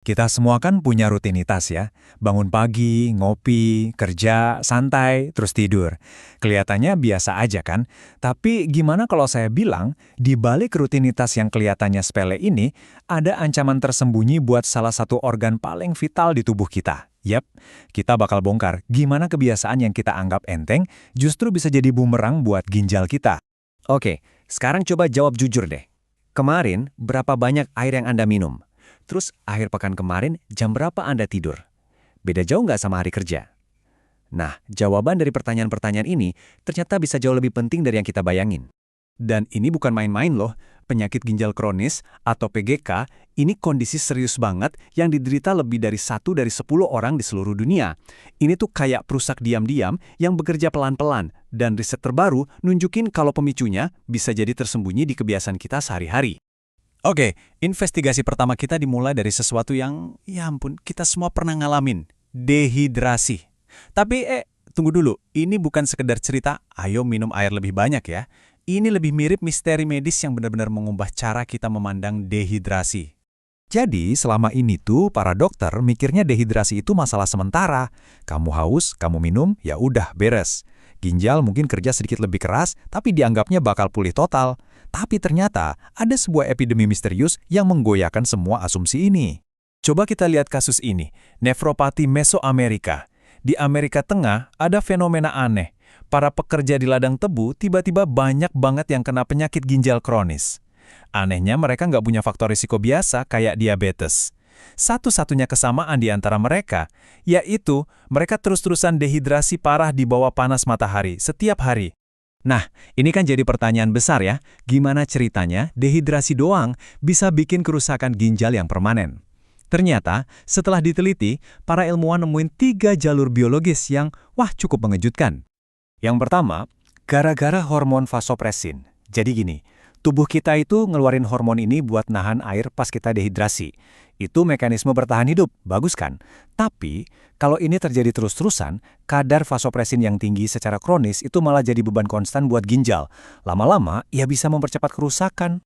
Kita semua kan punya rutinitas ya. Bangun pagi, ngopi, kerja, santai, terus tidur. Kelihatannya biasa aja kan? Tapi gimana kalau saya bilang, di balik rutinitas yang kelihatannya sepele ini, ada ancaman tersembunyi buat salah satu organ paling vital di tubuh kita. Yap, kita bakal bongkar gimana kebiasaan yang kita anggap enteng justru bisa jadi bumerang buat ginjal kita. Oke, sekarang coba jawab jujur deh. Kemarin, berapa banyak air yang Anda minum? Terus, akhir pekan kemarin, jam berapa Anda tidur? Beda jauh nggak sama hari kerja? Nah, jawaban dari pertanyaan-pertanyaan ini ternyata bisa jauh lebih penting dari yang kita bayangin. Dan ini bukan main-main loh. Penyakit ginjal kronis atau PGK ini kondisi serius banget yang diderita lebih dari 1 dari 10 orang di seluruh dunia. Ini tuh kayak perusak diam-diam yang bekerja pelan-pelan dan riset terbaru nunjukin kalau pemicunya bisa jadi tersembunyi di kebiasaan kita sehari-hari. Oke, investigasi pertama kita dimulai dari sesuatu yang, ya ampun, kita semua pernah ngalamin. Dehidrasi. Tapi, tunggu dulu. Ini bukan sekedar cerita, ayo minum air lebih banyak ya. Ini lebih mirip misteri medis yang benar-benar mengubah cara kita memandang dehidrasi. Jadi, selama ini tuh para dokter mikirnya dehidrasi itu masalah sementara. Kamu haus, kamu minum, ya udah beres. Ginjal mungkin kerja sedikit lebih keras, tapi dianggapnya bakal pulih total. Tapi ternyata ada sebuah epidemi misterius yang menggoyahkan semua asumsi ini. Coba kita lihat kasus ini, nefropati Mesoamerika. Di Amerika Tengah ada fenomena aneh. Para pekerja di ladang tebu tiba-tiba banyak banget yang kena penyakit ginjal kronis. Anehnya mereka nggak punya faktor risiko biasa kayak diabetes. Satu-satunya kesamaan di antara mereka, yaitu mereka terus-terusan dehidrasi parah di bawah panas matahari setiap hari. Nah, ini kan jadi pertanyaan besar ya, gimana ceritanya dehidrasi doang bisa bikin kerusakan ginjal yang permanen? Ternyata, setelah diteliti, para ilmuwan nemuin 3 jalur biologis yang, wah, cukup mengejutkan. Yang pertama, gara-gara hormon vasopresin. Jadi gini, tubuh kita itu ngeluarin hormon ini buat nahan air pas kita dehidrasi. Itu mekanisme bertahan hidup, bagus kan? Tapi, kalau ini terjadi terus-terusan, kadar vasopresin yang tinggi secara kronis itu malah jadi beban konstan buat ginjal. Lama-lama, ia bisa mempercepat kerusakan.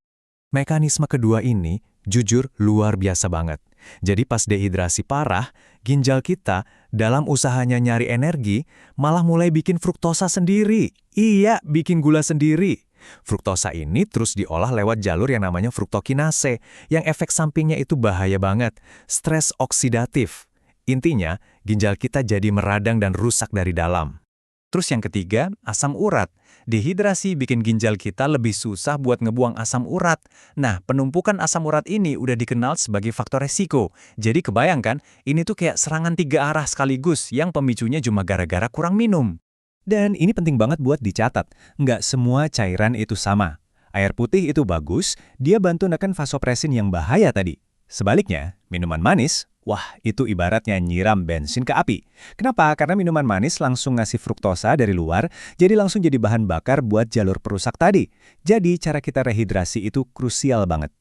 Mekanisme kedua ini, jujur, luar biasa banget. Jadi pas dehidrasi parah, ginjal kita dalam usahanya nyari energi, malah mulai bikin fruktosa sendiri. Iya, bikin gula sendiri. Fruktosa ini terus diolah lewat jalur yang namanya fruktokinase, yang efek sampingnya itu bahaya banget, stres oksidatif. Intinya, ginjal kita jadi meradang dan rusak dari dalam. Terus yang ketiga, asam urat. Dehidrasi bikin ginjal kita lebih susah buat ngebuang asam urat. Nah, penumpukan asam urat ini udah dikenal sebagai faktor resiko. Jadi kebayangkan, ini tuh kayak serangan 3 arah sekaligus yang pemicunya cuma gara-gara kurang minum. Dan ini penting banget buat dicatat, nggak semua cairan itu sama. Air putih itu bagus, dia bantu neken vasopresin yang bahaya tadi. Sebaliknya, minuman manis, wah itu ibaratnya nyiram bensin ke api. Kenapa? Karena minuman manis langsung ngasih fruktosa dari luar, jadi langsung jadi bahan bakar buat jalur perusak tadi. Jadi cara kita rehidrasi itu krusial banget.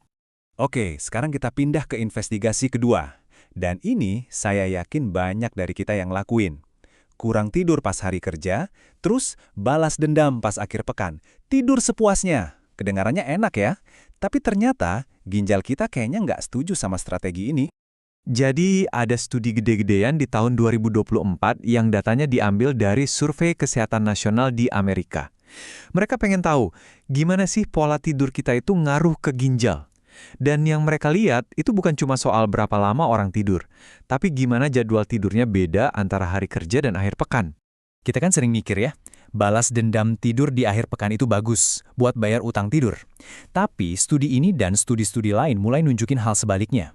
Oke, sekarang kita pindah ke investigasi kedua. Dan ini saya yakin banyak dari kita yang lakuin. Kurang tidur pas hari kerja, terus balas dendam pas akhir pekan. Tidur sepuasnya. Kedengarannya enak ya, tapi ternyata ginjal kita kayaknya nggak setuju sama strategi ini. Jadi ada studi gede-gedean di tahun 2024 yang datanya diambil dari Survei Kesehatan Nasional di Amerika. Mereka pengen tahu, gimana sih pola tidur kita itu ngaruh ke ginjal? Dan yang mereka lihat itu bukan cuma soal berapa lama orang tidur, tapi gimana jadwal tidurnya beda antara hari kerja dan akhir pekan. Kita kan sering mikir ya, balas dendam tidur di akhir pekan itu bagus buat bayar utang tidur. Tapi studi ini dan studi-studi lain mulai nunjukin hal sebaliknya.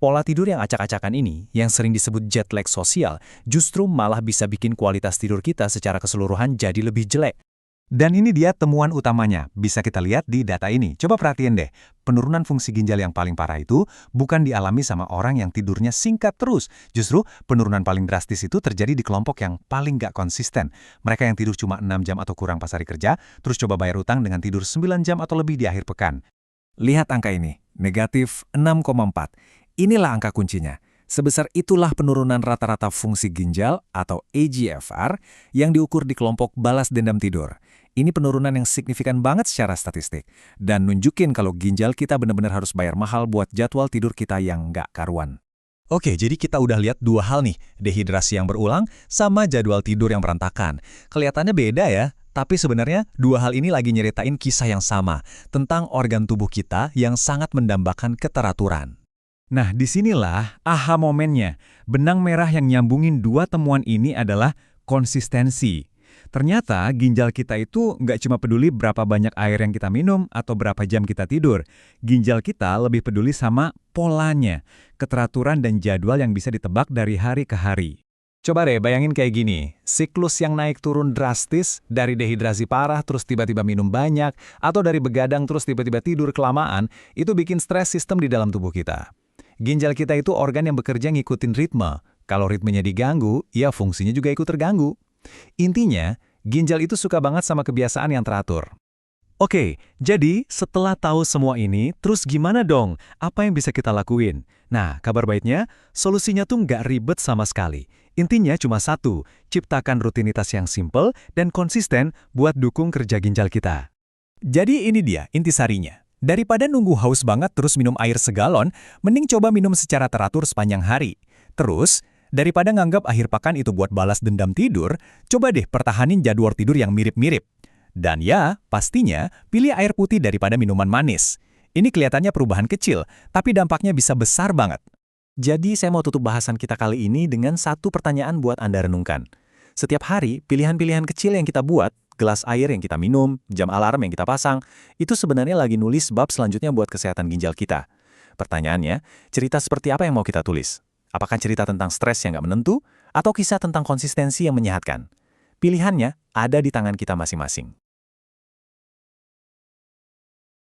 Pola tidur yang acak-acakan ini, yang sering disebut jet lag sosial, justru malah bisa bikin kualitas tidur kita secara keseluruhan jadi lebih jelek. Dan ini dia temuan utamanya, bisa kita lihat di data ini. Coba perhatiin deh, penurunan fungsi ginjal yang paling parah itu bukan dialami sama orang yang tidurnya singkat terus. Justru penurunan paling drastis itu terjadi di kelompok yang paling gak konsisten. Mereka yang tidur cuma 6 jam atau kurang pas hari kerja, terus coba bayar utang dengan tidur 9 jam atau lebih di akhir pekan. Lihat angka ini, negatif 6,4. Inilah angka kuncinya. Sebesar itulah penurunan rata-rata fungsi ginjal atau eGFR yang diukur di kelompok balas dendam tidur. Ini penurunan yang signifikan banget secara statistik dan nunjukin kalau ginjal kita benar-benar harus bayar mahal buat jadwal tidur kita yang nggak karuan. Oke, jadi kita udah lihat dua hal nih, dehidrasi yang berulang sama jadwal tidur yang berantakan. Kelihatannya beda ya, tapi sebenarnya dua hal ini lagi nyeritain kisah yang sama, tentang organ tubuh kita yang sangat mendambakan keteraturan. Nah, disinilah aha momennya. Benang merah yang nyambungin dua temuan ini adalah konsistensi. Ternyata ginjal kita itu nggak cuma peduli berapa banyak air yang kita minum atau berapa jam kita tidur. Ginjal kita lebih peduli sama polanya, keteraturan dan jadwal yang bisa ditebak dari hari ke hari. Coba deh bayangin kayak gini, siklus yang naik turun drastis, dari dehidrasi parah terus tiba-tiba minum banyak, atau dari begadang terus tiba-tiba tidur kelamaan, itu bikin stres sistem di dalam tubuh kita. Ginjal kita itu organ yang bekerja ngikutin ritme. Kalau ritmenya diganggu, ya fungsinya juga ikut terganggu. Intinya, ginjal itu suka banget sama kebiasaan yang teratur. Oke, jadi setelah tahu semua ini, terus gimana dong? Apa yang bisa kita lakuin? Nah, kabar baiknya, solusinya tuh nggak ribet sama sekali. Intinya cuma satu, ciptakan rutinitas yang simple dan konsisten buat dukung kerja ginjal kita. Jadi ini dia intisarinya. Daripada nunggu haus banget terus minum air segalon, mending coba minum secara teratur sepanjang hari. Terus, daripada nganggap akhir pekan itu buat balas dendam tidur, coba deh pertahanin jadwal tidur yang mirip-mirip. Dan ya, pastinya pilih air putih daripada minuman manis. Ini kelihatannya perubahan kecil, tapi dampaknya bisa besar banget. Jadi saya mau tutup bahasan kita kali ini dengan satu pertanyaan buat Anda renungkan. Setiap hari, pilihan-pilihan kecil yang kita buat, gelas air yang kita minum, jam alarm yang kita pasang, itu sebenarnya lagi nulis bab selanjutnya buat kesehatan ginjal kita. Pertanyaannya, cerita seperti apa yang mau kita tulis? Apakah cerita tentang stres yang nggak menentu, atau kisah tentang konsistensi yang menyehatkan? Pilihannya ada di tangan kita masing-masing.